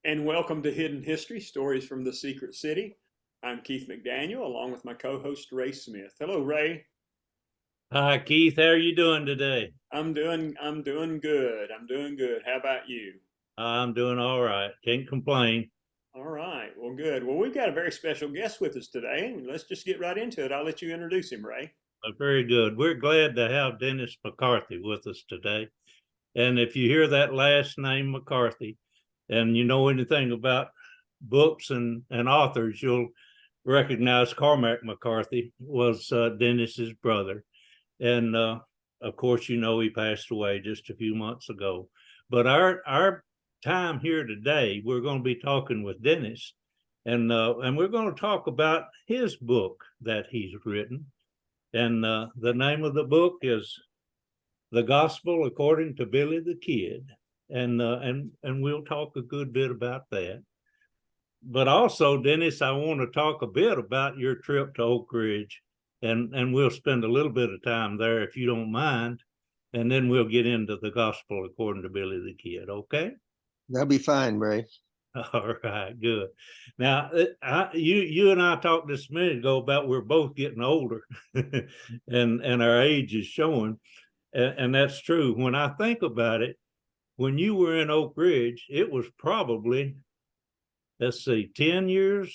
And welcome to Hidden History Stories from the Secret City. I'm Keith McDaniel, along with my co-host Ray Smith. Hello, Ray. Hi, Keith. How are you doing today? I'm doing good. I'm doing good. How about you? I'm doing all right. Can't complain. All right. Well, good. Well, we've got a very special guest with us today. Let's just get right into it. I'll let you introduce him, Ray. Very good. We're glad to have Dennis McCarthy with us today. And if you hear that last name, McCarthy, and you know anything about books and authors, you'll recognize Cormac McCarthy was Dennis's brother. And of course, you know he passed away just a few months ago. But our time here today, we're going to be talking with Dennis, and we're going to talk about his book that he's written. And the name of the book is "The Gospel According to Billy the Kid," and we'll talk a good bit about that. But also, Dennis, I want to talk a bit about your trip to Oak Ridge, and we'll spend a little bit of time there if you don't mind, and then we'll get into the gospel according to Billy the Kid. Okay? That'll be fine, Ray. All right, good. Now, you and I talked just a minute ago about we're both getting older, and our age is showing, and that's true. When I think about it, when you were in Oak Ridge, it was probably, let's see, 10 years,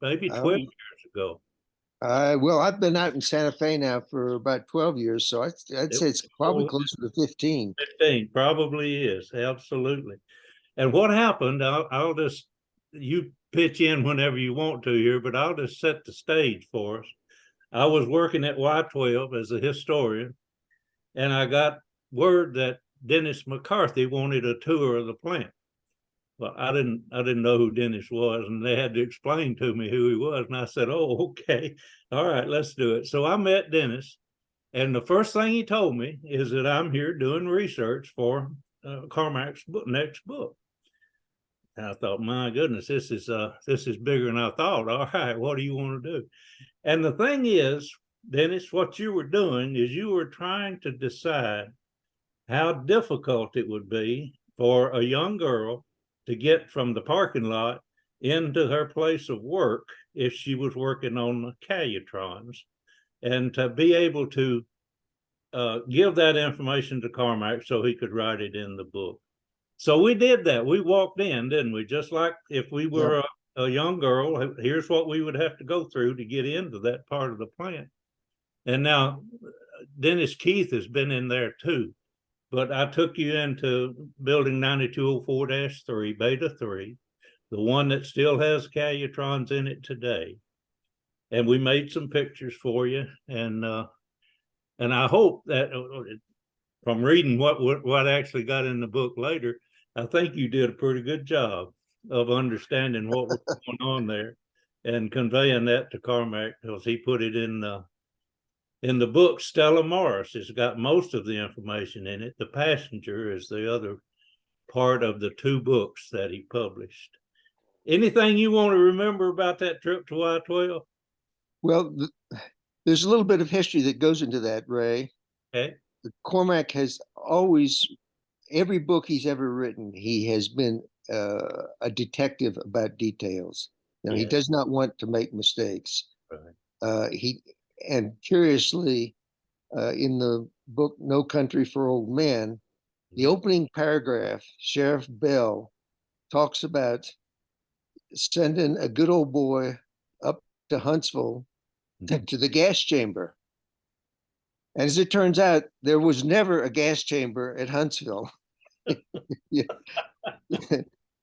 maybe 12 years ago. Well, I've been out in Santa Fe now for about 12 years, so I'd say it's probably closer to 15. 15 probably is, absolutely. And what happened, I'll just, you pitch in whenever you want to here, but I'll just set the stage for us. I was working at Y12 as a historian, and I got word that Dennis McCarthy wanted a tour of the plant. Well, I didn't know who Dennis was, and they had to explain to me who he was. And I said, "Oh, okay, all right, let's do it." So I met Dennis, and the first thing he told me is that I'm here doing research for Cormac's next book. And I thought, my goodness, this is bigger than I thought. All right, what do you want to do? And the thing is, Dennis, what you were doing is you were trying to decide how difficult it would be for a young girl to get from the parking lot into her place of work if she was working on the Calutrons, and to be able to give that information to Cormac so he could write it in the book. So we did that. We walked in, didn't we? Just like if we were a young girl, here's what we would have to go through to get into that part of the plant. And now Dennis Keith has been in there too. But I took you into building 9204-3, Beta 3, the one that still has Calutrons in it today. And we made some pictures for you. And I hope that from reading what actually got in the book later, I think you did a pretty good job of understanding what was going on there and conveying that to Cormac, because he put it in the book. Stella Morris has got most of the information in it. The Passenger is the other part of the two books that he published. Anything you want to remember about that trip to Y12? Well, there's a little bit of history that goes into that, Ray. Okay. Cormac has always, every book he's ever written, he has been a detective about details. He does not want to make mistakes. Right. And curiously, in the book No Country for Old Men, the opening paragraph, Sheriff Bell talks about sending a good old boy up to Huntsville to the gas chamber. And as it turns out, there was never a gas chamber at Huntsville. Yeah.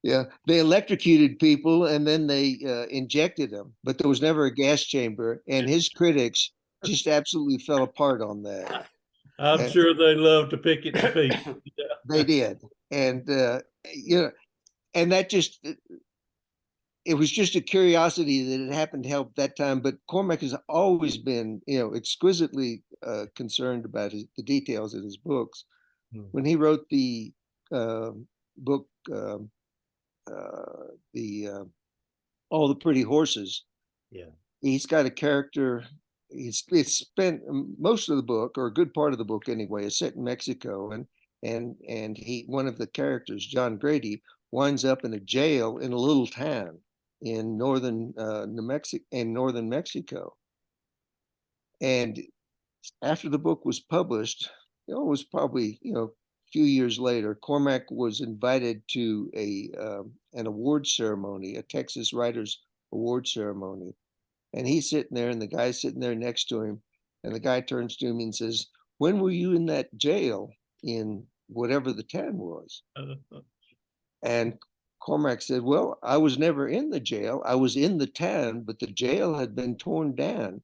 Yeah, they electrocuted people and then they injected them, but there was never a gas chamber. And his critics just absolutely fell apart on that. I'm sure they love to pick it to pieces. They did, and and that just, it was just a curiosity that it happened to help that time. But Cormac has always been, exquisitely concerned about the details of his books. When he wrote the book, All the Pretty Horses, he's got a character. It's spent most of the book, or a good part of the book anyway, is set in Mexico, and one of the characters, John Grady, winds up in a jail in a little town in northern northern Mexico. And after the book was published, it was probably a few years later, Cormac was invited to an award ceremony, a Texas Writers Award ceremony, and he's sitting there, and the guy's sitting there next to him, and the guy turns to him and says, "When were you in that jail in whatever the town was?" And Cormac said, "Well, I was never in the jail. I was in the town, but the jail had been torn down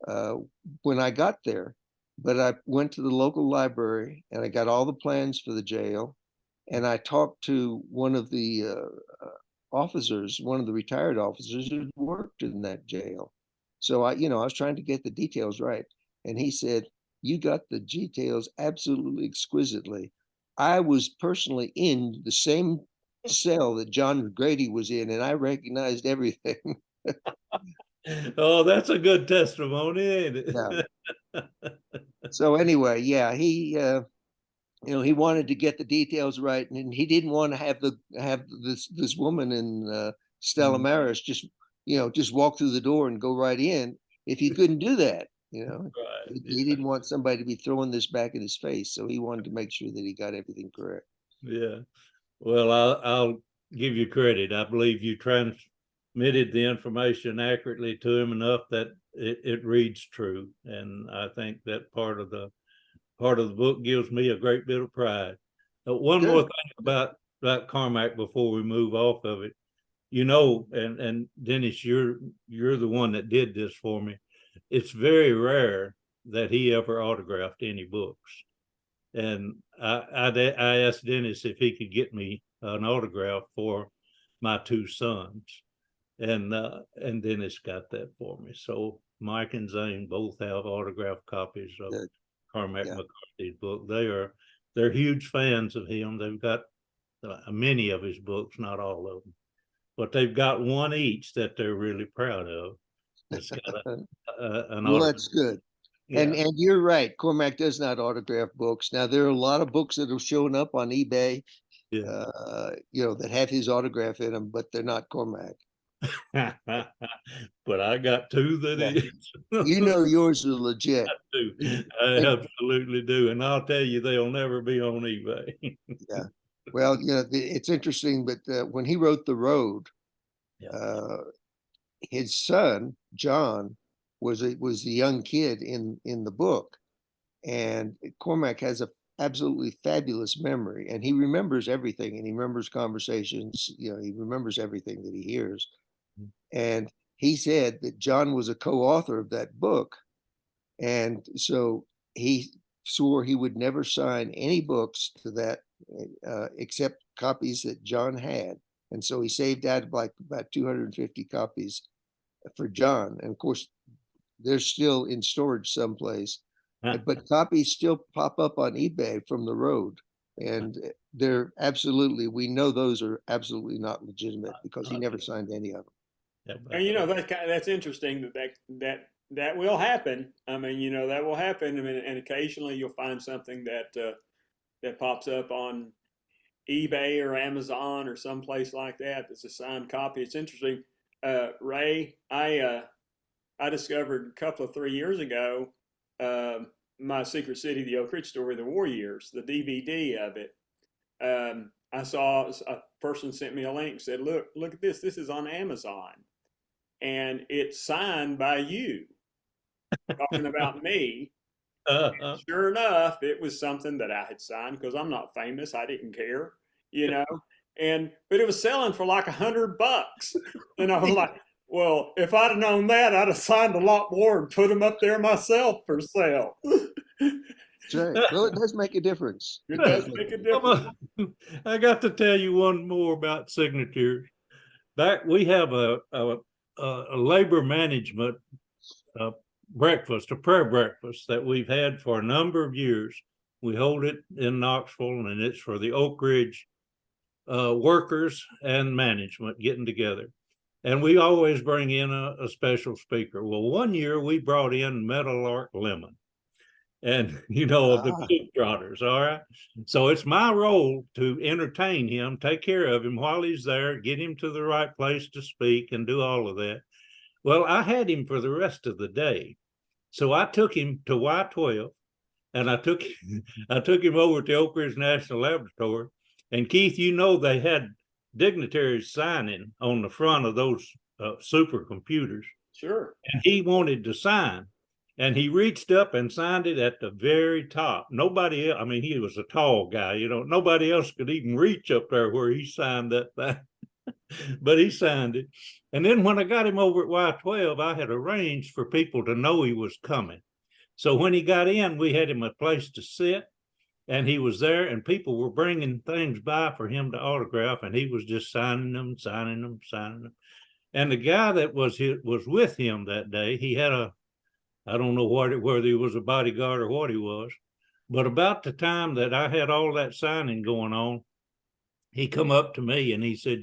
uh, when I got there. But I went to the local library and I got all the plans for the jail. And I talked to one of the officers, one of the retired officers who worked in that jail. So I was trying to get the details right. And he said, you got the details absolutely exquisitely. I was personally in the same cell that John Grady was in, and I recognized everything." Oh, that's a good testimony, ain't it? Yeah. So anyway, yeah, he wanted to get the details right, and he didn't want to have this woman in Stella Maris just walk through the door and go right in if he couldn't do that. Right. He didn't want somebody to be throwing this back in his face, so he wanted to make sure that he got everything correct. Yeah. Well, I'll give you credit. I believe you transmitted the information accurately to him enough that it reads true, and I think that part of the book gives me a great bit of pride. One more thing about Cormac before we move off of it, and Dennis, you're the one that did this for me. It's very rare that he ever autographed any books. And I asked Dennis if he could get me an autograph for my two sons, and Dennis got that for me. So Mike and Zane both have autographed copies of Cormac McCarthy's book. They're huge fans of him. They've got many of his books, not all of them, but they've got one each that they're really proud of. It's got an well, that's good. Yeah. And you're right. Cormac does not autograph books. Now there are a lot of books that have shown up on eBay, that have his autograph in them, but they're not Cormac. But I got two that is. Yours are legit. I absolutely do, and I'll tell you, they'll never be on eBay. Yeah. Well, it's interesting, but when he wrote The Road, his son John was the young kid in the book, and Cormac has a absolutely fabulous memory, and he remembers everything, and he remembers conversations. He remembers everything that he hears. And he said that John was a co-author of that book, and so he swore he would never sign any books to that except copies that John had. And so he saved out like about 250 copies for John. And of course, they're still in storage someplace, but copies still pop up on eBay from The Road. And we know those are absolutely not legitimate because he never signed any of them. And that's interesting that will happen. I mean, that will happen. I mean, and occasionally you'll find something that pops up on eBay or Amazon or someplace like that that's a signed copy. It's interesting. Ray, I discovered a couple of 3 years ago my Secret City, the Oak Ridge Story, the War Years, the DVD of it. I saw a person sent me a link, said, look at this. This is on Amazon. And it's signed by you, talking about me. Sure enough, it was something that I had signed because I'm not famous. I didn't care, but it was selling for like $100. And I was like, well, if I'd have known that, I'd have signed a lot more and put them up there myself for sale. That's right. Well, it does make a difference. It does make a difference. I got to tell you one more about signatures. We have a labor management breakfast, a prayer breakfast that we've had for a number of years. We hold it in Knoxville, and it's for the Oak Ridge workers and management getting together. And we always bring in a special speaker. Well, one year we brought in Meadowlark Lemon. and of the Ah, Globetrotters. All right. So it's my role to entertain him, take care of him while he's there, get him to the right place to speak, and do all of that. Well, I had him for the rest of the day. So I took him to Y12, and I took him over to Oak Ridge National Laboratory. And Keith, they had dignitaries signing on the front of those supercomputers. Sure. And he wanted to sign. And he reached up and signed it at the very top. Nobody else, I mean, he was a tall guy, nobody else could even reach up there where he signed that thing. But he signed it. And then when I got him over at Y12, I had arranged for people to know he was coming. So when he got in, we had him a place to sit, and he was there, and people were bringing things by for him to autograph, and he was just signing them. And the guy that was with him that day, he had I don't know whether he was a bodyguard or what he was, but about the time that I had all that signing going on, he come up to me and he said,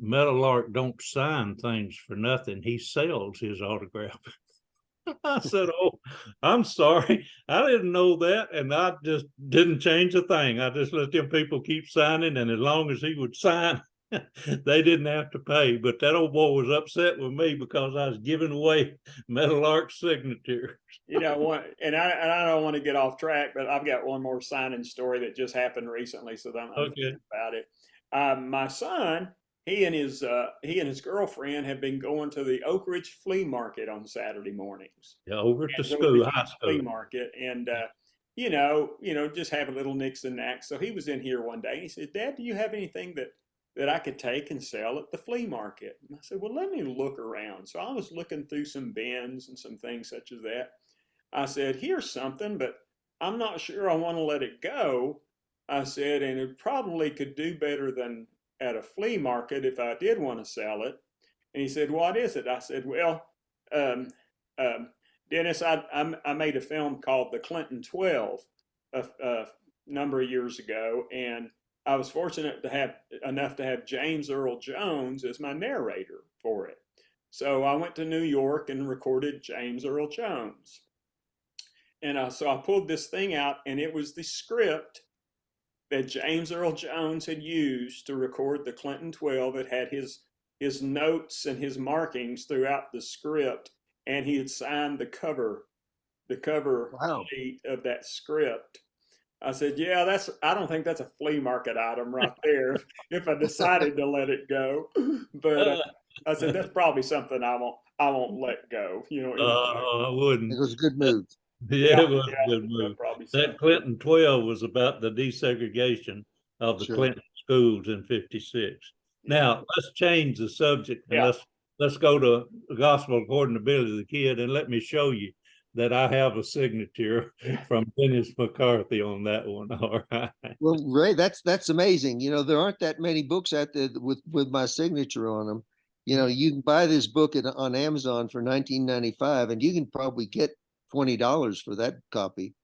Meadowlark don't sign things for nothing. He sells his autograph. I said, "Oh, I'm sorry. I didn't know that." And I just didn't change a thing. I just let them people keep signing. And as long as he would sign, they didn't have to pay. But that old boy was upset with me because I was giving away Meadowlark's signature. And I don't want to get off track, but I've got one more signing story that just happened recently, so I'm Okay. thinking about it. My son, he and his girlfriend have been going to the Oak Ridge Flea Market on Saturday mornings. Yeah, over at the It's a school, huge high flea school. market, and just have a little nicks and knacks. So he was in here one day, and he said, "Dad, do you have anything that I could take and sell at the flea market?" And I said, "Well, let me look around." So I was looking through some bins and some things such as that. I said, "Here's something, but I'm not sure I want to let it go." I said, "And it probably could do better than at a flea market if I did want to sell it." And he said, "What is it?" I said, "Well, um, um, Dennis, I made a film called The Clinton 12 a number of years ago, and I was fortunate enough to have James Earl Jones as my narrator for it. So I went to New York and recorded James Earl Jones. And so I pulled this thing out, and it was the script that James Earl Jones had used to record the Clinton 12. It had his notes and his markings throughout the script, and he had signed the cover wow. sheet of that script. I said, "Yeah, I don't think that's a flea market item right there if I decided to let it go." But I said, "That's probably something I won't let go." I wouldn't. It was a good move. Yeah, Yeah, it was yeah, a good that's move. probably something. That Clinton 12 was about the desegregation of the Sure. Clinton schools in 56. Yeah, Now, let's change the subject and yeah. let's go to the Gospel according to Billy the Kid, and let me show you that I have a signature from Dennis McCarthy on that one. All right. Well, Ray, that's amazing. There aren't that many books out there with my signature on them. You can buy this book on Amazon for $19.95, and you can probably get $20 for that copy.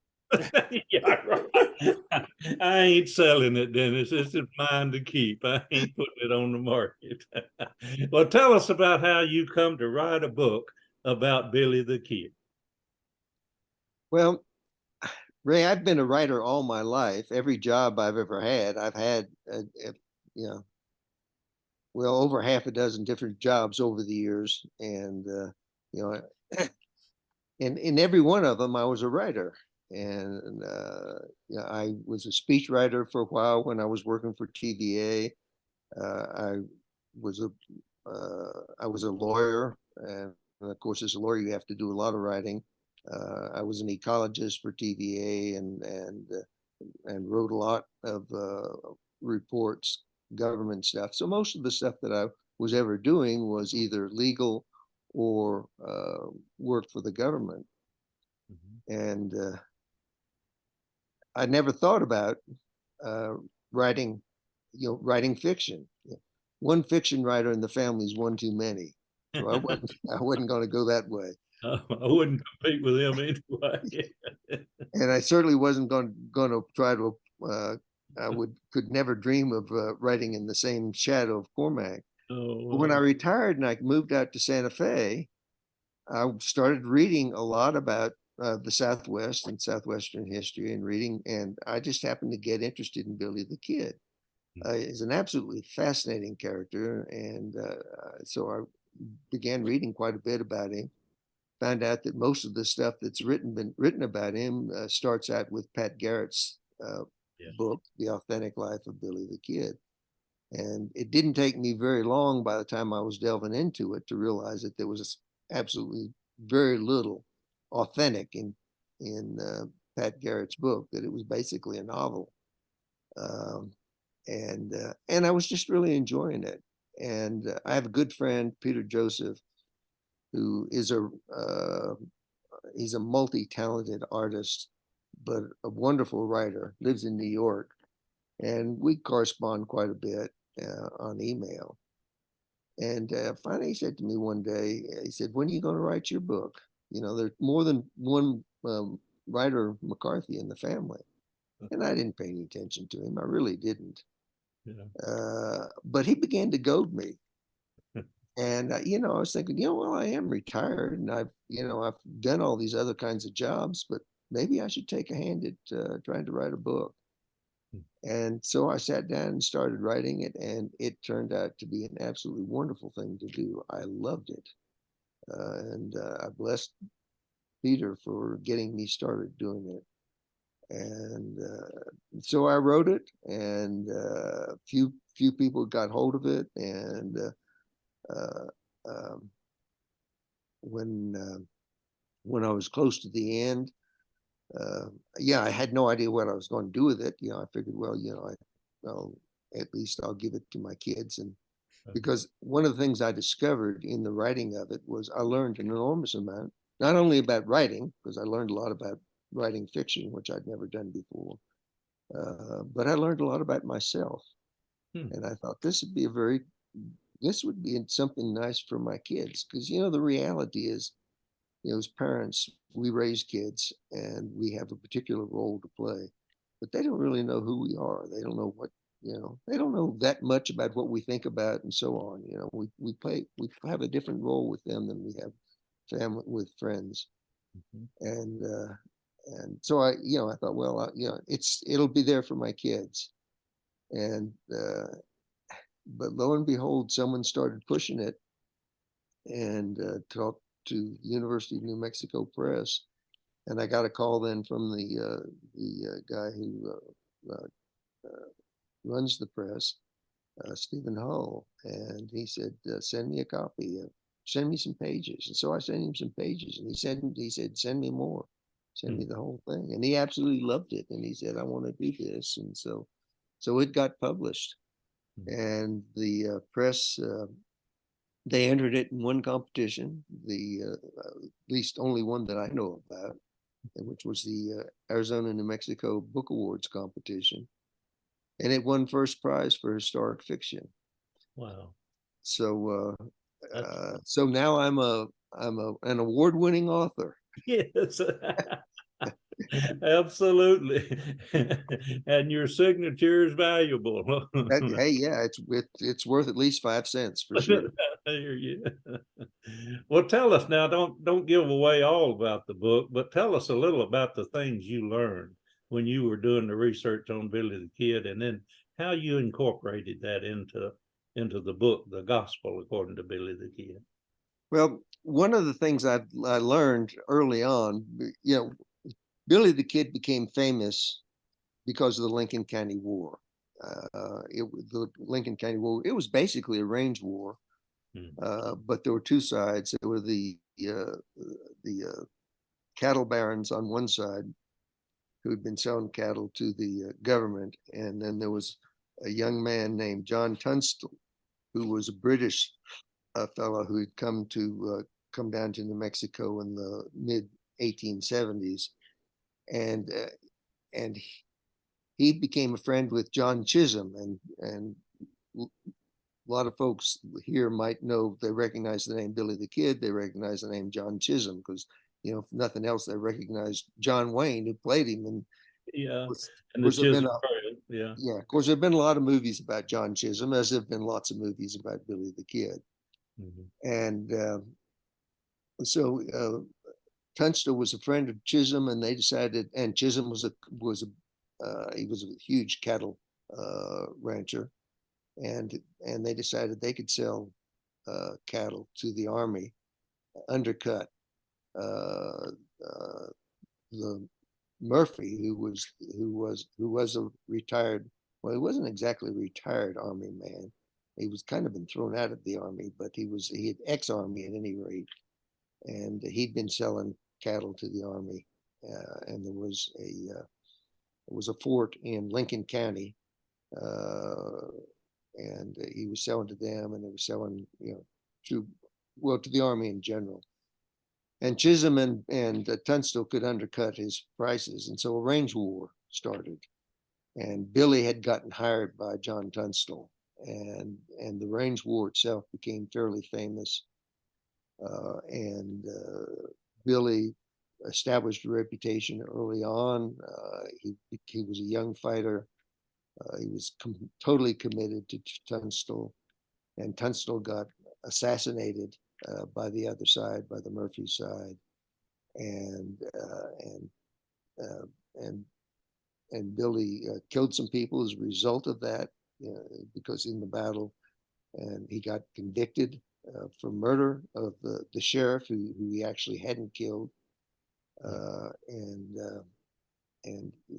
Yeah, right. I ain't selling it, Dennis. This is mine to keep. I ain't putting it on the market. Well, tell us about how you come to write a book about Billy the Kid. Well, Ray, I've been a writer all my life. Every job I've ever had, I've had, you know, well, over half a dozen different jobs over the years, and you know, and in every one of them, I was a writer. And I was a speech writer for a while when I was working for TVA. I was a lawyer, and of course, as a lawyer, you have to do a lot of writing. I was an ecologist for TVA, and wrote a lot of reports, government stuff. So most of the stuff that I was ever doing was either legal or work for the government. Mm-hmm. And I never thought about writing fiction. One fiction writer in the family is one too many. So I wasn't going to go that way. I wouldn't compete with him anyway. And I certainly wasn't going to try to. Could never dream of writing in the same shadow of Cormac. Oh, But when I retired and I moved out to Santa Fe, I started reading a lot about the Southwest and Southwestern history and reading, and I just happened to get interested in Billy the Kid. He's an absolutely fascinating character, and so I began reading quite a bit about him. Found out that most of the stuff that's been written about him starts out with Pat Garrett's book, The Authentic Life of Billy the Kid. And it didn't take me very long by the time I was delving into it to realize that there was absolutely very little authentic in Pat Garrett's book, that it was basically a novel. And I was just really enjoying it. And I have a good friend, Peter Joseph, who is he's a multi-talented artist, but a wonderful writer, lives in New York, and we correspond quite a bit on email. And finally he said to me one day, he said, "When are you going to write your book? You know, there's more than one writer McCarthy in the family." And I didn't pay any attention to him. I really didn't. But he began to goad me. And, I was thinking, well, I am retired and I've done all these other kinds of jobs, but maybe I should take a hand at trying to write a book. And so I sat down and started writing it, and it turned out to be an absolutely wonderful thing to do. I loved it. And I blessed Peter for getting me started doing it. And so I wrote it, and few people got hold of it. And when I was close to the end, I had no idea what I was going to do with it. I figured, well, at least I'll give it to my kids. And because one of the things I discovered in the writing of it was I learned an enormous amount, not only about writing, because I learned a lot about writing fiction, which I'd never done before, but I learned a lot about myself. And I thought this would be something nice for my kids, because the reality is, as parents, we raise kids and we have a particular role to play, but they don't really know who we are. They don't know they don't know that much about what we think about and so on. We have a different role with them than we have family with friends. And so I thought, well, it'll be there for my kids. And but lo and behold, someone started pushing it, and talked to the University of New Mexico Press, and I got a call then from the guy who runs the press, Stephen Hull, and he said, "Send me a copy. Send me some pages." And so I sent him some pages, and he said, "Send me more. Send me the whole thing." And he absolutely loved it, and he said, "I want to do this." And so it got published, and the press. They entered it in one competition, at least only one that I know about, which was the Arizona New Mexico Book Awards competition, and it won first prize for historic fiction. Wow! So so now I'm an award-winning author. Yes. Absolutely. And your signature is valuable. Hey, yeah, it's worth at least 5 cents for sure. Well, tell us now, don't give away all about the book, but tell us a little about the things you learned when you were doing the research on Billy the Kid, and then how you incorporated that into the book, The Gospel According to Billy the Kid. Well, one of the things I learned early on, Billy the Kid became famous because of the Lincoln County War. The Lincoln County War, it was basically a range war, but there were two sides. There were the cattle barons on one side who had been selling cattle to the government, and then there was a young man named John Tunstall, who was a British fellow who had come down to New Mexico in the mid 1870s, and he became a friend with John Chisholm, and a lot of folks here might know, they recognize the name Billy the Kid, they recognize the name John Chisholm, because if nothing else, they recognize John Wayne, who played him. And and the Chisholm Trail. Of course, there have been a lot of movies about John Chisholm, as there have been lots of movies about Billy the Kid. And so Tunstall was a friend of Chisholm, and they decided. And Chisholm he was a huge cattle rancher, and they decided they could sell cattle to the army, undercut the Murphy, who was a retired. Well, he wasn't exactly a retired army man. He was kind of been thrown out of the army, but he had ex-army at any rate, and he'd been selling cattle to the army. And there was a fort in Lincoln County, and he was selling to them, and they were selling, to the army in general. And Chisholm and Tunstall could undercut his prices, and so a range war started. And Billy had gotten hired by John Tunstall, and the range war itself became fairly famous. And Billy established a reputation early on. He was a young fighter. He was totally committed to Tunstall, and Tunstall got assassinated by the other side, by the Murphy side, and Billy killed some people as a result of that, because in the battle, and he got convicted for murder of the sheriff who he actually hadn't killed, and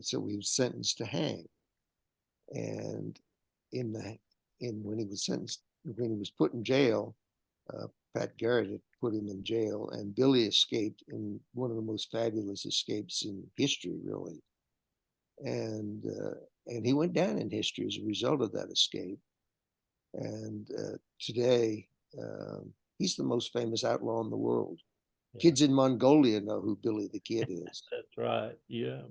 so he was sentenced to hang. And when he was put in jail, Pat Garrett had put him in jail, and Billy escaped in one of the most fabulous escapes in history, really. And he went down in history as a result of that escape. And today, he's the most famous outlaw in the world. Yeah. Kids in Mongolia know who Billy the Kid is. That's right. Yeah.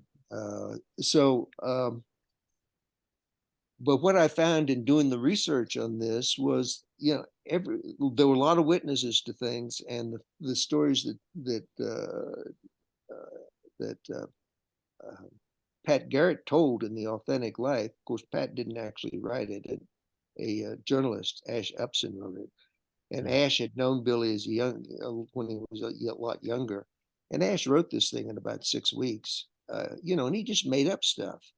But what I found in doing the research on this was, there were a lot of witnesses to things, and the stories that Pat Garrett told in The Authentic Life. Of course, Pat didn't actually write it. A journalist, Ash Upson, wrote it. And Ash had known Billy when he was a lot younger. And Ash wrote this thing in about 6 weeks, and he just made up stuff.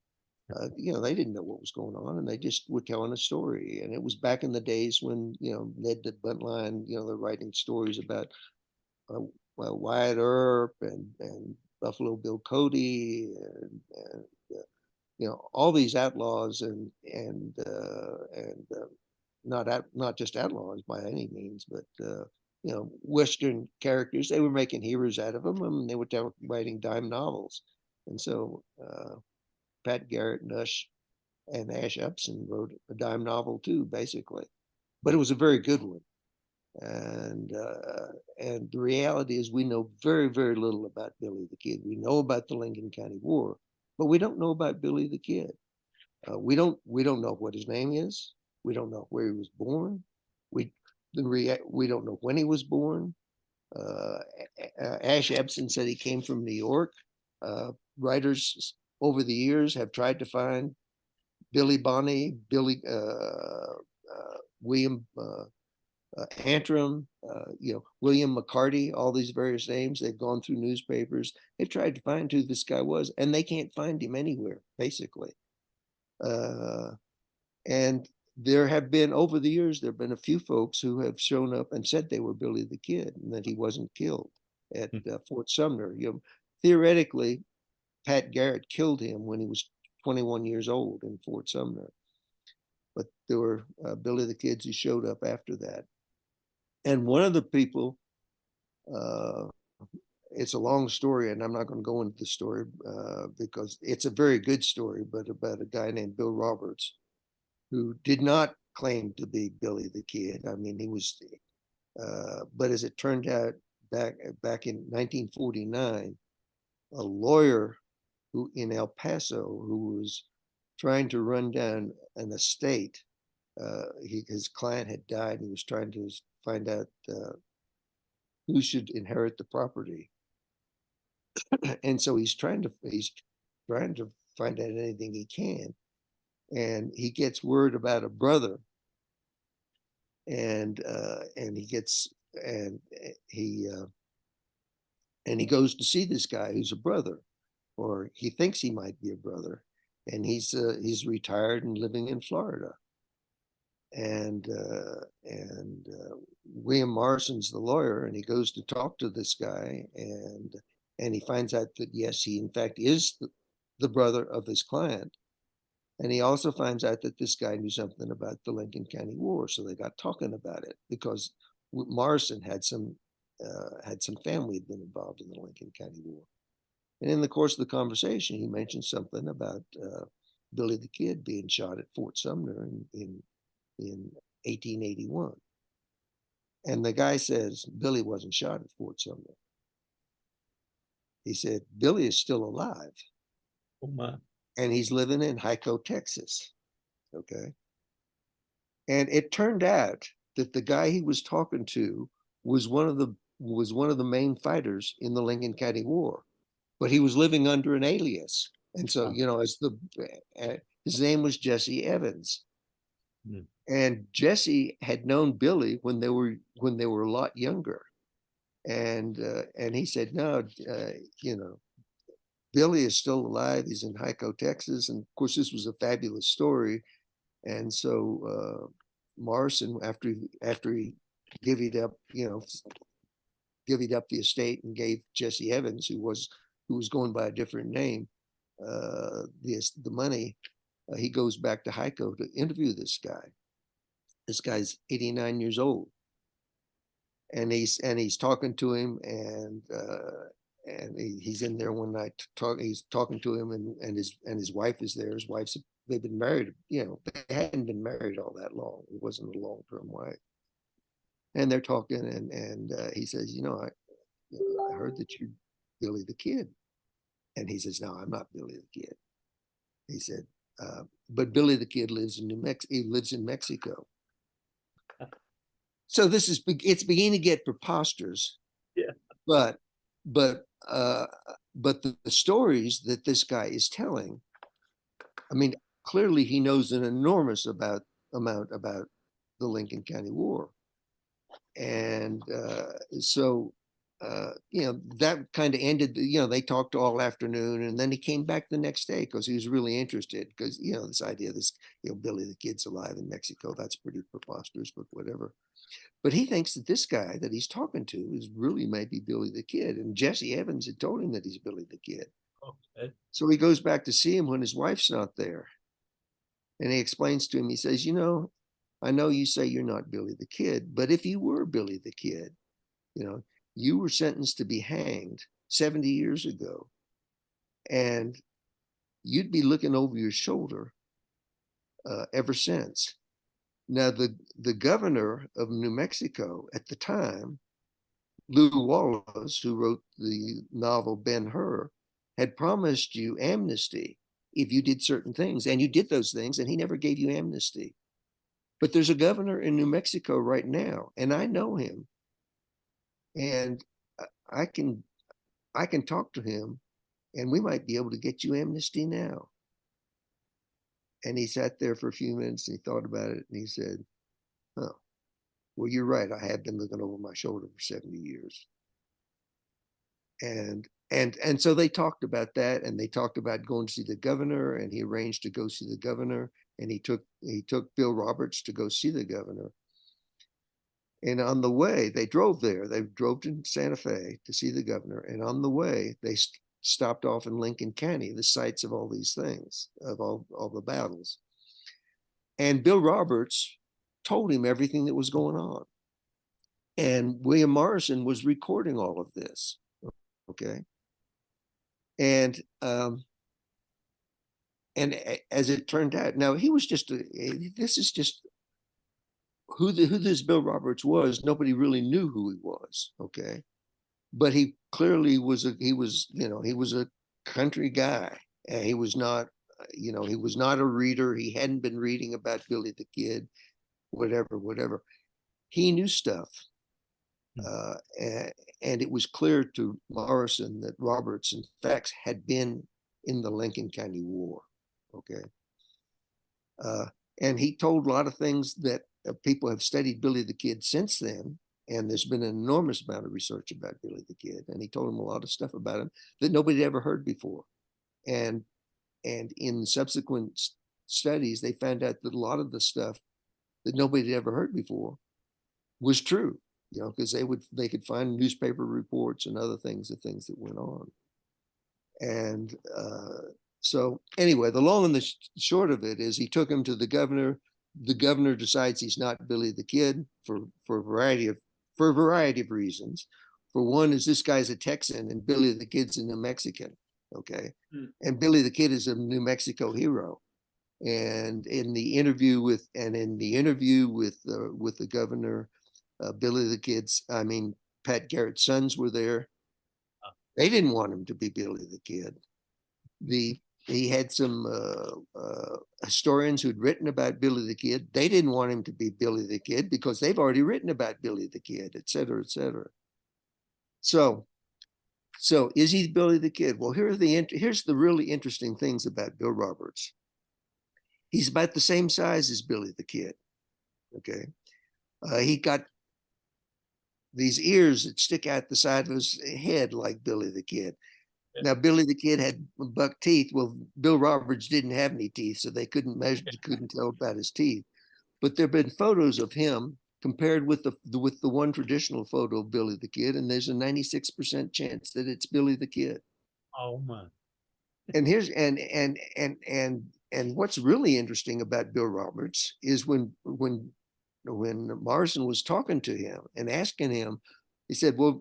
They didn't know what was going on, and they just were telling a story. And it was back in the days when, Ned Buntline, they're writing stories about Wyatt Earp and Buffalo Bill Cody and all these outlaws and not just outlaws by any means, but Western characters. They were making heroes out of them, and they were writing dime novels. And so Pat Garrett and Ash Upson wrote a dime novel too, basically, but it was a very good one. And the reality is, we know very, very little about Billy the Kid. We know about the Lincoln County War, but we don't know about Billy the Kid. We don't know what his name is. We don't know where he was born. We don't know when he was born. Ash Epson said he came from New York. Writers over the years have tried to find Billy Bonney, William Antrim, William McCarthy, all these various names. They've gone through newspapers. They've tried to find who this guy was, and they can't find him anywhere, basically. And there have been, over the years, there have been a few folks who have shown up and said they were Billy the Kid and that he wasn't killed at Fort Sumner. Theoretically, Pat Garrett killed him when he was 21 years old in Fort Sumner. But there were Billy the Kids who showed up after that. And one of the people, it's a long story, and I'm not going to go into the story because it's a very good story, but about a guy named Bill Roberts, who did not claim to be Billy the Kid. I mean, he was, but as it turned out, back in 1949, a lawyer in El Paso who was trying to run down an estate, his client had died, and he was trying to find out who should inherit the property. And so he's trying to find out anything he can, and he gets word about a brother, and he And he goes to see this guy who's a brother, or he thinks he might be a brother, and he's retired and living in Florida. And William Morrison's the lawyer, and he goes to talk to this guy, and he finds out that yes, he in fact is the brother of his client, and he also finds out that this guy knew something about the Lincoln County War, so they got talking about it because Morrison had some family had been involved in the Lincoln County War, and in the course of the conversation, he mentioned something about Billy the Kid being shot at Fort Sumner in 1881. And the guy says, Billy wasn't shot at Fort Sumner. He said, Billy is still alive. Oh my. And he's living in Hyco, Texas. Okay. And it turned out that the guy he was talking to was one of the main fighters in the Lincoln County War, but he was living under an alias. And so, his name was Jesse Evans. Hmm. And Jesse had known Billy when they were a lot younger, and he said, no, Billy is still alive. He's in Hyco, Texas, and of course this was a fabulous story. And so Morrison, after he divvied up the estate and gave Jesse Evans, who was going by a different name, the money, he goes back to Hyco to interview this guy. This guy's 89 years old, and he's talking to him, and he's in there one night he's talking to him, and his wife is there. His wife's they've been married, they hadn't been married all that long. It wasn't a long-term wife, and they're talking, and he says, I heard that you're Billy the Kid, and he says, no, I'm not Billy the Kid. He said, but Billy the Kid lives in He lives in Mexico. So it's beginning to get preposterous. Yeah. But the stories that this guy is telling, I mean, clearly he knows an enormous amount about the Lincoln County War. And that kind of ended, they talked all afternoon, and then he came back the next day because he was really interested, because, this idea, Billy the Kid's alive in Mexico, that's pretty preposterous, but whatever. But he thinks that this guy that he's talking to is really maybe Billy the Kid. And Jesse Evans had told him that he's Billy the Kid. Okay. So he goes back to see him when his wife's not there. And he explains to him, he says, I know you say you're not Billy the Kid, but if you were Billy the Kid, you were sentenced to be hanged 70 years ago. And you'd be looking over your shoulder ever since. Now, the governor of New Mexico at the time, Lew Wallace, who wrote the novel Ben-Hur, had promised you amnesty if you did certain things, and you did those things, and he never gave you amnesty. But there's a governor in New Mexico right now, and I know him, and I can talk to him, and we might be able to get you amnesty now. And he sat there for a few minutes, and he thought about it, and he said, oh, well, you're right. I have been looking over my shoulder for 70 years. And so they talked about that, and they talked about going to see the governor, and he arranged to go see the governor, and he took Bill Roberts to go see the governor. And on the way, they drove there. They drove to Santa Fe to see the governor. And on the way, they stopped off in Lincoln County, the sites of all these things, of all the battles. And Bill Roberts told him everything that was going on. And William Morrison was recording all of this. Okay. And as it turned out, now he was this is just who this Bill Roberts was. Nobody really knew who he was. Okay. But he clearly was a country guy, and he was not a reader. He hadn't been reading about Billy the Kid, whatever. He knew stuff. And it was clear to Morrison that Roberts, in fact, had been in the Lincoln County War. Okay. And he told a lot of things that people have studied Billy the Kid since then, And there's been an enormous amount of research about Billy the Kid, and he told him a lot of stuff about him that nobody had ever heard before. And in subsequent studies, they found out that a lot of the stuff that nobody had ever heard before was true, you know, because they could find newspaper reports and other things, the things that went on. And so anyway, the long and the short of it is he took him to the governor. The governor decides he's not Billy the Kid for a variety of reasons. For one, is this guy's a Texan and Billy the Kid's a New Mexican. Okay. And Billy the Kid is a New Mexico hero. And in the interview with the governor, Billy the Kid's, Pat Garrett's sons were there. They didn't want him to be Billy the Kid. He had some historians who'd written about Billy the Kid. They didn't want him to be Billy the Kid because they've already written about Billy the Kid, et cetera, et cetera. So is he Billy the Kid? Well, here's the really interesting things about Bill Roberts. He's about the same size as Billy the Kid. Okay. He got these ears that stick out the side of his head like Billy the Kid. Now, Billy the Kid had buck teeth. Well, Bill Roberts didn't have any teeth, so they couldn't tell about his teeth. But there have been photos of him compared with the one traditional photo of Billy the Kid, and there's a 96% chance that it's Billy the Kid. Oh my. And here's and what's really interesting about Bill Roberts is when Morrison was talking to him and asking him, he said, well,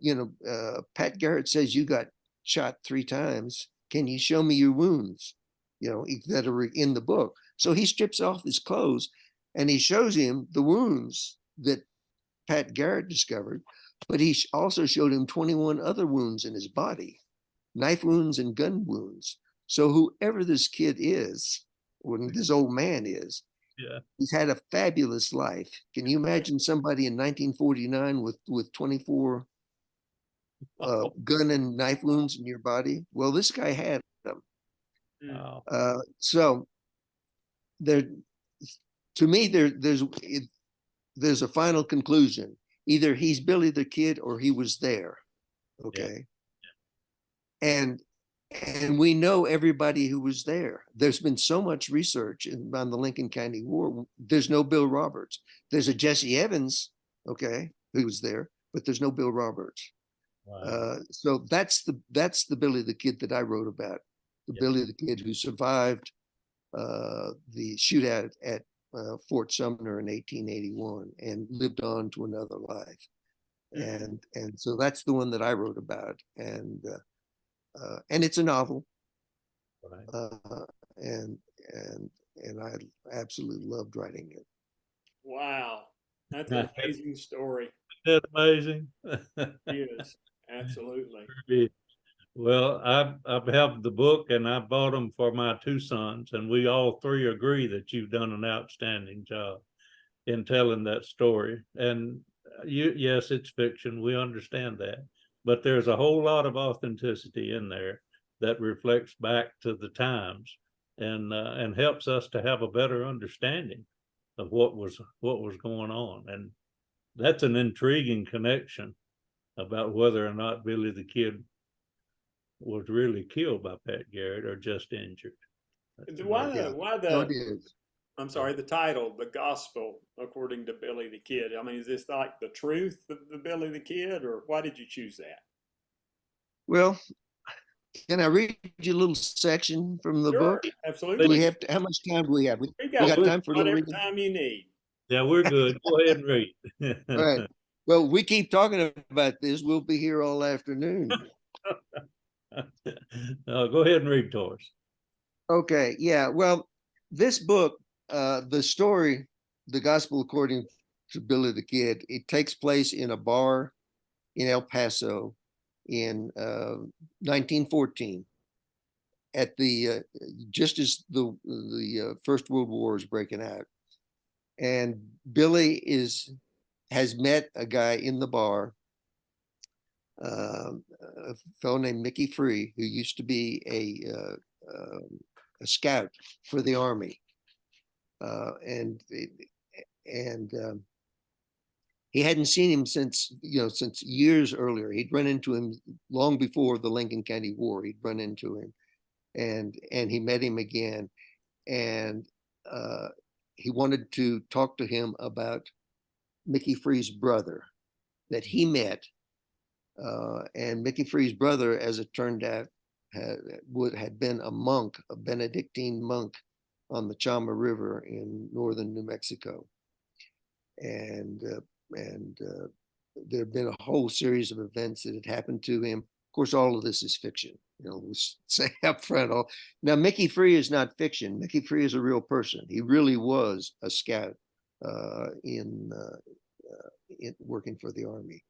Pat Garrett says you got shot 3 times. Can you show me your wounds, that are in the book? So he strips off his clothes and he shows him the wounds that Pat Garrett discovered, but he also showed him 21 other wounds in his body, knife wounds and gun wounds. So whoever this kid is, or this old man is, yeah, he's had a fabulous life. Can you imagine somebody in 1949 with 24 gun and knife wounds in your body? Well, this guy had them. wow. So there, to me, there's a final conclusion. Either he's Billy the Kid or he was there. Okay. Yeah. And we know everybody who was there. There's been so much research on the Lincoln County War. There's no Bill Roberts. There's a Jesse Evans, okay, who was there, but there's no Bill Roberts. Wow. So that's the Billy the Kid that I wrote about. The Billy the Kid who survived the shootout at Fort Sumner in 1881 and lived on to another life. And so that's the one that I wrote about. And it's a novel. Right. And I absolutely loved writing it. Wow. That's an amazing story. Isn't that amazing? It is. Absolutely. Well, I've had the book and I bought them for my 2 sons, and we all 3 agree that you've done an outstanding job in telling that story. And yes, it's fiction. We understand that. But there's a whole lot of authenticity in there that reflects back to the times and helps us to have a better understanding of what was going on. And that's an intriguing connection about whether or not Billy the Kid was really killed by Pat Garrett or just injured. I'm sorry, the title, The Gospel According to Billy the Kid. I mean, is this like the truth of the Billy the Kid, or why did you choose that? Well, can I read you a little section from the book? Absolutely. How much time do we have? We got time for whatever time you need. Yeah, we're good. Go ahead and read. All right. Well, we keep talking about this. We'll be here all afternoon. Go ahead and read to us. Okay. Yeah. Well, this book, the story, The Gospel According to Billy the Kid, it takes place in a bar in El Paso in 1914 at the just as the First World War is breaking out. And Billy has met a guy in the bar, a fellow named Mickey Free, who used to be a scout for the Army, and He hadn't seen him since years earlier. He'd run into him long before the Lincoln County War. He'd run into him, and he met him again, and he wanted to talk to him about Mickey Free's brother that he met. And Mickey Free's brother, as it turned out, had been a monk, a Benedictine monk on the Chama River in northern New Mexico. And there had been a whole series of events that had happened to him. Of course, all of this is fiction. We'll say up front. Now, Mickey Free is not fiction. Mickey Free is a real person. He really was a scout in working for the Army.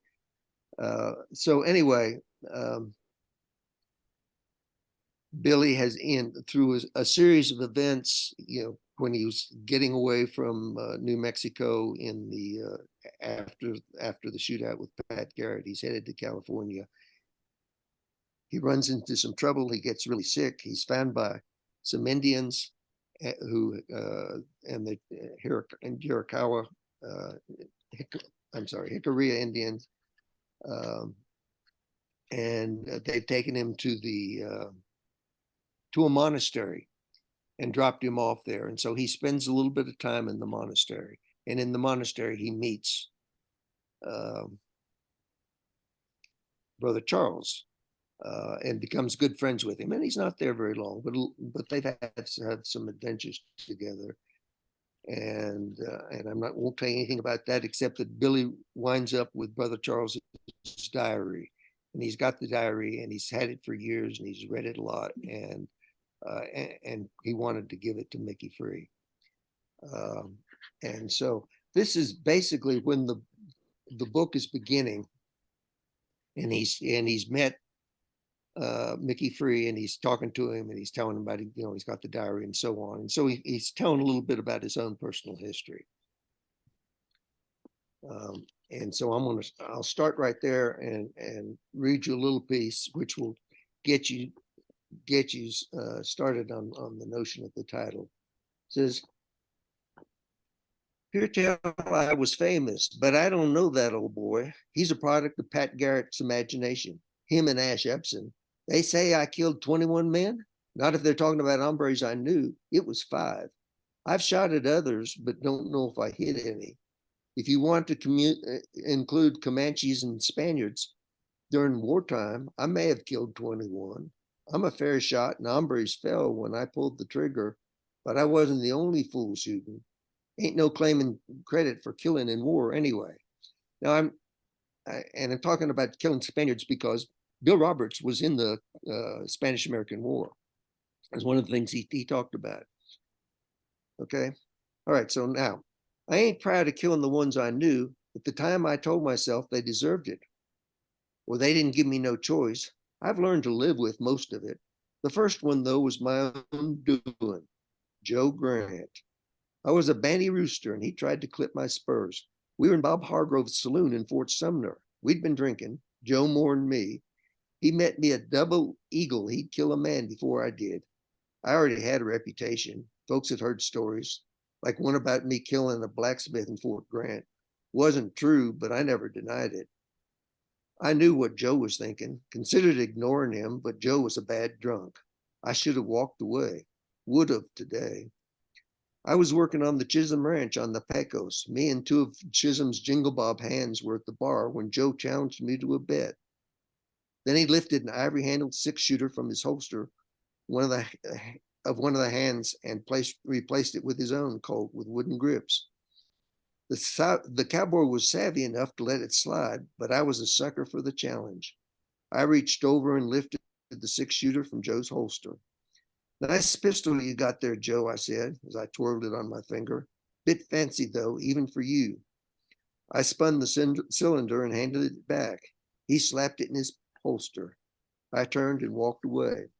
So anyway, Billy has through a series of events, when he was getting away from New Mexico in the after the shootout with Pat Garrett, he's headed to California. He runs into some trouble. He gets really sick. He's found by some Indians who and the Hirakawa, Hickorea Indians, and they've taken him to a monastery and dropped him off there. And so he spends a little bit of time in the monastery. And in the monastery, he meets Brother Charles and becomes good friends with him. And he's not there very long, but they've had some adventures together. And won't tell you anything about that, except that Billy winds up with Brother Charles's diary. And he's got the diary, and he's had it for years, and he's read it a lot. And he wanted to give it to Mickey Free. And so this is basically when the book is beginning, and he's met Mickey Free, and he's talking to him, and he's telling him about, he's got the diary and so on. And so he's telling a little bit about his own personal history. And so I'll start right there and read you a little piece, which will get you started on the notion of the title. It says, "Here tell I was famous, but I don't know that old boy. He's a product of Pat Garrett's imagination. Him and Ash Epson. They say I killed 21 men. Not if they're talking about hombres I knew. It was 5. I've shot at others, but don't know if I hit any. If you want to include Comanches and Spaniards during wartime, I may have killed 21. I'm a fair shot, and hombres fell when I pulled the trigger, but I wasn't the only fool shooting. Ain't no claiming credit for killing in war anyway." Now I'm talking about killing Spaniards because Bill Roberts was in the Spanish-American War. That's one of the things he talked about. Okay, all right. So now, I ain't proud of killing the ones I knew. At the time, I told myself they deserved it. Well, they didn't give me no choice. I've learned to live with most of it. The first one, though, was my own doing. Joe Grant. I was a banty rooster, and he tried to clip my spurs. We were in Bob Hargrove's saloon in Fort Sumner. We'd been drinking, Joe more than me. He met me at Double Eagle. He'd kill a man before I did. I already had a reputation. Folks had heard stories, like one about me killing a blacksmith in Fort Grant. Wasn't true, but I never denied it. I knew what Joe was thinking, considered ignoring him, but Joe was a bad drunk. I should have walked away. Would have today. I was working on the Chisholm Ranch on the Pecos. Me and 2 of Chisholm's Jingle Bob hands were at the bar when Joe challenged me to a bet. Then he lifted an ivory-handled 6-shooter from his holster, one of the hands, and replaced it with his own Colt with wooden grips. The cowboy was savvy enough to let it slide, but I was a sucker for the challenge. I reached over and lifted the 6-shooter from Joe's holster. "Nice pistol you got there, Joe," I said, as I twirled it on my finger. "Bit fancy, though, even for you." I spun the cylinder and handed it back. He slapped it in his holster. I turned and walked away.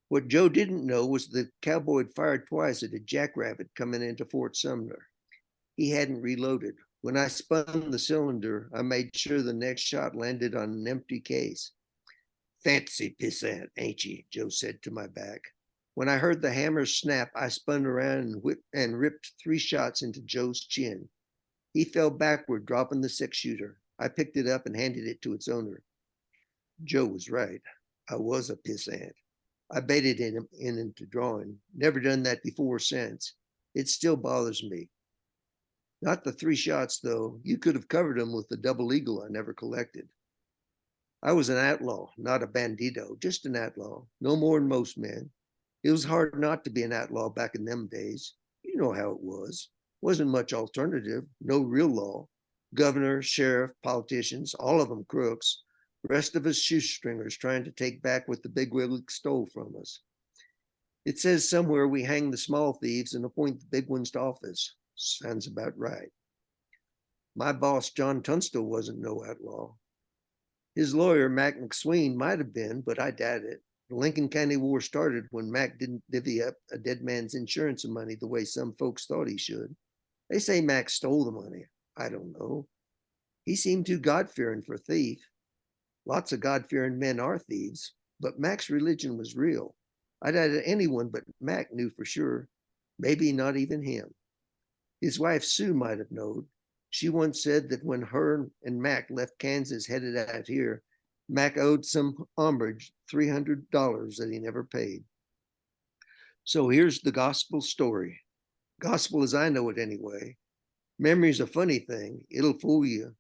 What Joe didn't know was the cowboy had fired twice at a jackrabbit coming into Fort Sumner. He hadn't reloaded. When I spun the cylinder, I made sure the next shot landed on an empty case. "Fancy pissant, ain't ye?" Joe said to my back. When I heard the hammer snap, I spun around and ripped 3 shots into Joe's chin. He fell backward, dropping the 6-shooter. I picked it up and handed it to its owner. Joe was right. I was a pissant. I baited him into drawing. Never done that before or since. It still bothers me. Not the 3 shots, though. You could have covered them with the double eagle I never collected. I was an outlaw, not a bandito, just an outlaw, no more than most men. It was hard not to be an outlaw back in them days. You know how it was. Wasn't much alternative, no real law. Governor, sheriff, politicians, all of them crooks. Rest of us shoestringers trying to take back what the bigwigs stole from us. It says somewhere we hang the small thieves and appoint the big ones to office. Sounds about right. My boss, John Tunstall, wasn't no outlaw. His lawyer, Mac McSween, might have been, but I doubt it. The Lincoln County War started when Mac didn't divvy up a dead man's insurance money the way some folks thought he should. They say Mac stole the money. I don't know. He seemed too God-fearing for a thief. Lots of God-fearing men are thieves, but Mac's religion was real. I doubt anyone but Mac knew for sure. Maybe not even him. His wife, Sue, might have known. She once said that when her and Mac left Kansas headed out here, Mac owed some homage $300 that he never paid. So here's the gospel story. Gospel as I know it anyway. Memory's a funny thing. It'll fool you.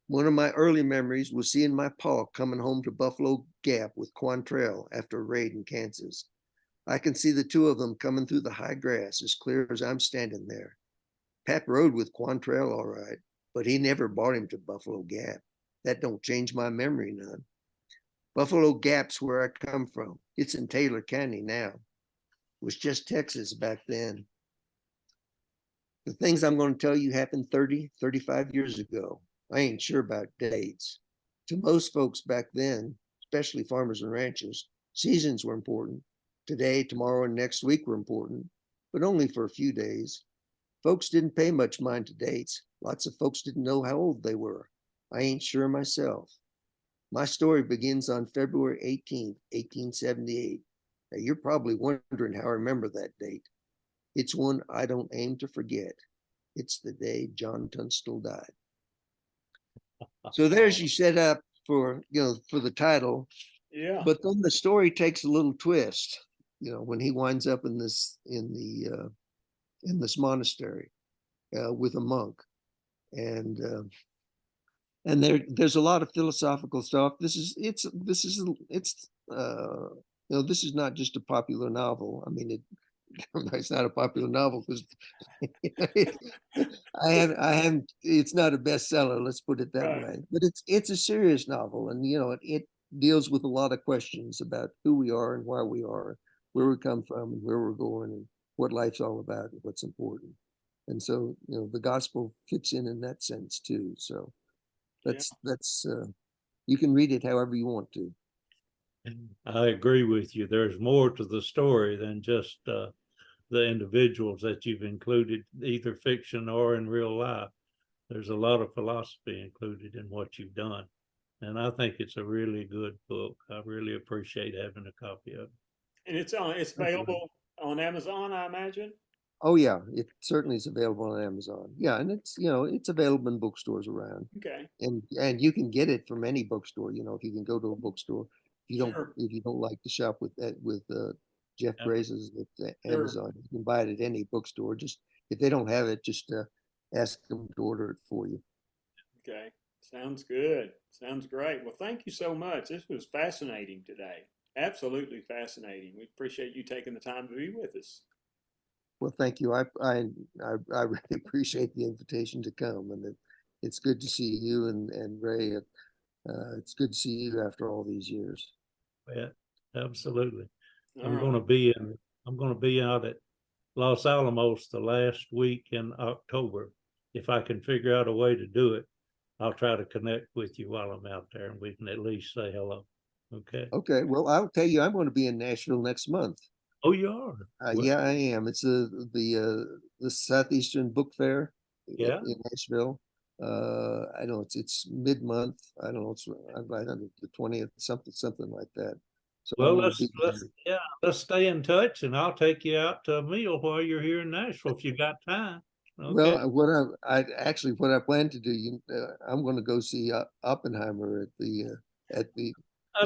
One of my early memories was seeing my pa coming home to Buffalo Gap with Quantrell after a raid in Kansas. I can see the two of them coming through the high grass as clear as I'm standing there. Pap rode with Quantrell all right, but he never brought him to Buffalo Gap. That don't change my memory none. Buffalo Gap's where I come from. It's in Taylor County now. It was just Texas back then. The things I'm going to tell you happened 30, 35 years ago. I ain't sure about dates. To most folks back then, especially farmers and ranchers, seasons were important. Today, tomorrow, and next week were important, but only for a few days. Folks didn't pay much mind to dates. Lots of folks didn't know how old they were. I ain't sure myself. My story begins on February 18th, 1878. Now, you're probably wondering how I remember that date. It's one I don't aim to forget. It's the day John Tunstall died. So there's you set up for, for the title. Yeah. But then the story takes a little twist, when he winds up in this monastery with a monk, and there's a lot of philosophical stuff. This is not just a popular novel. I mean, it's not a popular novel because it's not a bestseller. Let's put it that way. But it's a serious novel, and it deals with a lot of questions about who we are and why we are, where we come from, and where we're going, and what life's all about, and what's important. And so, the gospel fits in that sense too. So that's you can read it however you want to. I agree with you. There's more to the story than just the individuals that you've included, either fiction or in real life. There's a lot of philosophy included in what you've done. And I think it's a really good book. I really appreciate having a copy of it. And it's available on Amazon, I imagine. Oh yeah, it certainly is available on Amazon. Yeah, and it's available in bookstores around. Okay. And you can get it from any bookstore. If you can go to a bookstore, if you don't like to shop with Jeff Brazes at Amazon, you can buy it at any bookstore. Just if they don't have it, just ask them to order it for you. Okay, sounds good. Sounds great. Well, thank you so much. This was fascinating today. Absolutely fascinating. We appreciate you taking the time to be with us. Well, thank you. I really appreciate the invitation to come, and it's good to see you and Ray. It's good to see you after all these years. Yeah, absolutely. All I'm right. going to be out at Los Alamos the last week in October. If I can figure out a way to do it, I'll try to connect with you while I'm out there, and we can at least say hello. Okay. Okay. Well, I'll tell you, I'm going to be in Nashville next month. Oh, you are? Yeah, I am. It's the Southeastern Book Fair in Nashville. I know it's mid-month. I don't know. It's the 20th, something like that. So well, let's stay in touch, and I'll take you out to a meal while you're here in Nashville if you got time. Okay. Well, what I plan to do, I'm going to go see Oppenheimer at the At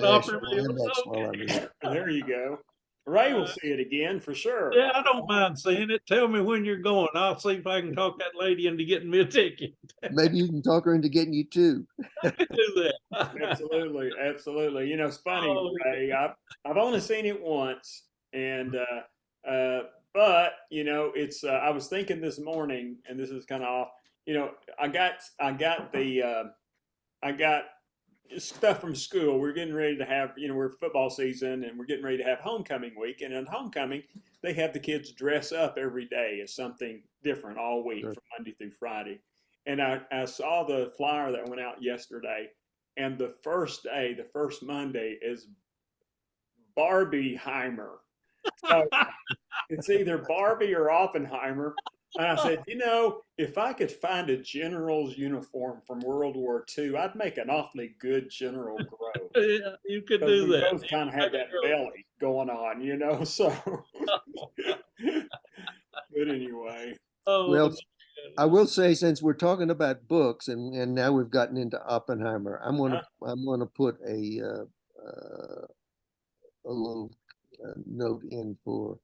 Opry National Mills. IMAX while I'm Okay. here. There you go. Ray will Uh, see it again for sure. yeah, I don't mind seeing it. Tell me when you're going. I'll see if I can talk that lady into getting me a ticket. Maybe you can talk her into getting you two. I can do that. Absolutely, absolutely. You know, it's funny, Oh, Ray. I've only seen it once, and but you know, it's. I was thinking this morning, and this is kind of off. You know, I got stuff from school. We're getting ready to have, you know, we're football season, and we're getting ready to have homecoming week. And in homecoming, they have the kids dress up every day as something different all week Sure. from Monday through Friday. And I saw the flyer that went out yesterday, and the first day, the first Monday, is Barbieheimer. So it's either Barbie or Oppenheimer. And I said, you know, if I could find a general's uniform from World War II, I'd make an awfully good General Grove. yeah, you could Because do we that. both kind of have Make that it belly going on, you know. So, real. but anyway, Oh, Well, I will say, since we're talking about books, and now we've gotten into Oppenheimer, huh? I'm gonna put a little note in for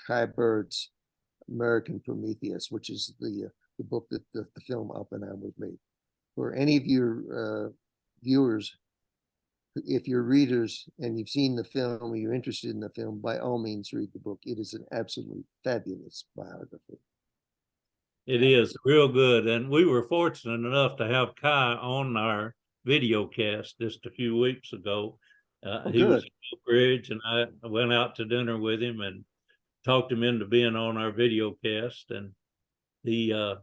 Kai Bird's American Prometheus, which is the book that the film Oppenheimer was made. For any of your viewers, if you're readers and you've seen the film or you're interested in the film, by all means read the book. It is an absolutely fabulous biography. it is real good. And we were fortunate enough to have Kai on our video cast just a few weeks ago. Oh, He was good. in Oak Ridge, and I went out to dinner with him and talked him into being on our video cast. And the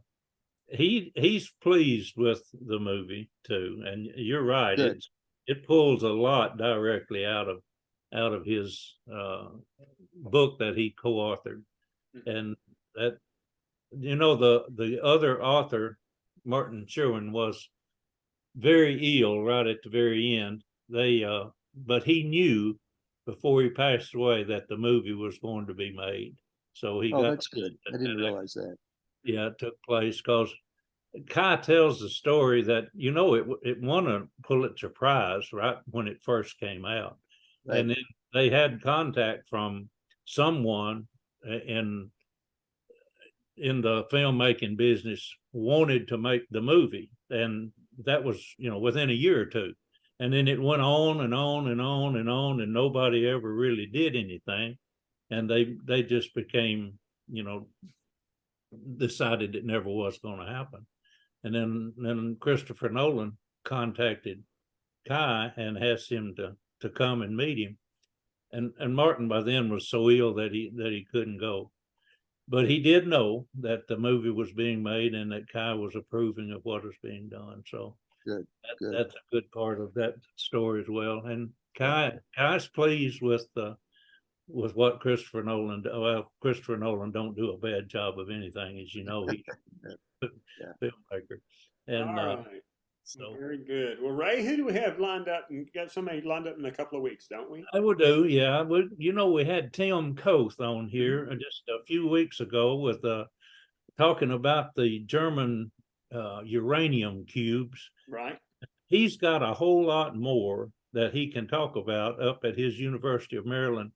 he's pleased with the movie too. And you're right, Good. it pulls a lot directly out of his book that he co-authored. And that, you know, the other author, Martin Sherwin, was very ill right at the very end. They but he knew before he passed away that the movie was going to be made. So he Oh, got that's good. I didn't realize that. yeah, it took place because Kai tells the story that, you know, it won a Pulitzer Prize right when it first came out. Right. And then they had contact from someone in the filmmaking business wanted to make the movie. And that was, you know, within a year or two. And then it went on and on and on and on, and nobody ever really did anything. And they just became, you know, decided it never was going to happen. And then Christopher Nolan contacted Kai and asked him to come and meet him. And Martin by then was so ill that he couldn't go. But he did know that the movie was being made and that Kai was approving of what was being done. So Good. Good. that's a good part of that story as well. And Kai's pleased with what Christopher Nolan. Well, Christopher Nolan don't do a bad job of anything, as you know. He's a Yeah. filmmaker, All and right. so Very good. Well, Ray, who do we have lined up? And got somebody lined up in a couple of weeks, don't we? I would do, yeah. You know, we had Tim Koth on here just a few weeks ago with talking about the German uranium cubes. Right. He's got a whole lot more that he can talk about up at his University of Maryland,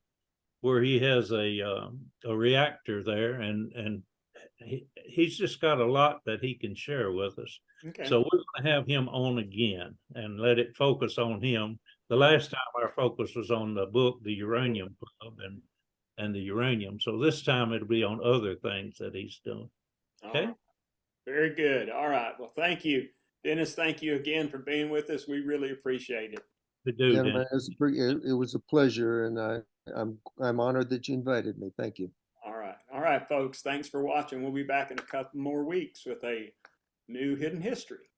where he has a reactor there, and he's just got a lot that he can share with us. Okay. So we're going to have him on again and let it focus on him. The last time our focus was on the book, The Uranium Club, and the uranium. So this time it'll be on other things that he's doing. Okay. Right. Very good. All right. Well, thank you, Dennis. Thank you again for being with us. We really appreciate it. We do, Gentlemen, then. it was a pleasure, and I'm honored that you invited me. Thank you. All right. All right, folks. Thanks for watching. We'll be back in a couple more weeks with a new hidden history.